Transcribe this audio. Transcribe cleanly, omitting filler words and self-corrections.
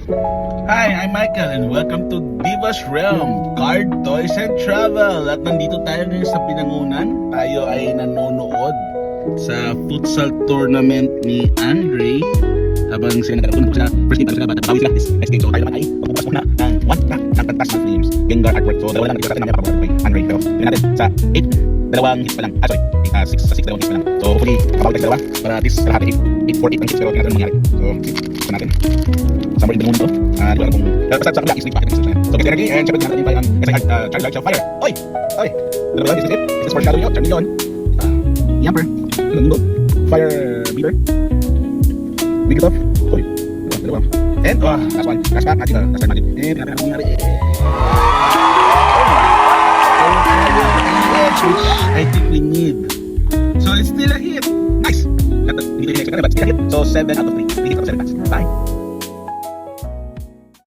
Hi, I'm Michael and welcome to Diva's Realm, Card, Toys, and Travel. At nandito tayo ngayon sa Binangonan. Tayo ay nanonood sa futsal tournament ni Andre. Habang sila nagkaroon sila, first game sila, bawi sila this next game. So tayo naman ay pagbubukas muna ng one pack ng Phantasmal Flames Gengar artwork. So dalawa lang nagkita sa atin namin papabukas kay Andre. Pero yun natin sa 8, dalawang hits pa lang. Sorry, 6 sa 6, dalawang hits pa lang. So hopefully, kapawag tayo sa dalawa para at least kalahati 8 for 8 ang hits. Pero tingnan natin mangyari. So, ito natin. Somewhere in the moon to. Di ko alam kung basta sa kabila is packet ng so get energy and syempre natin tayo ang charge light of fire. Oy! Dalawa lang, is this it? Is this for shadow yun? Charge yun. Yamper. Fire beater. Big it up. Oy. Dalawa. And last one. Last pack. Last time natin. And tingnan natin ang nangyari. Which I think we need. So it's still a hit. Nice. Hindi tayo next but still a hit. So 7 out of 3. 3 hits out of 7 packs. Bye.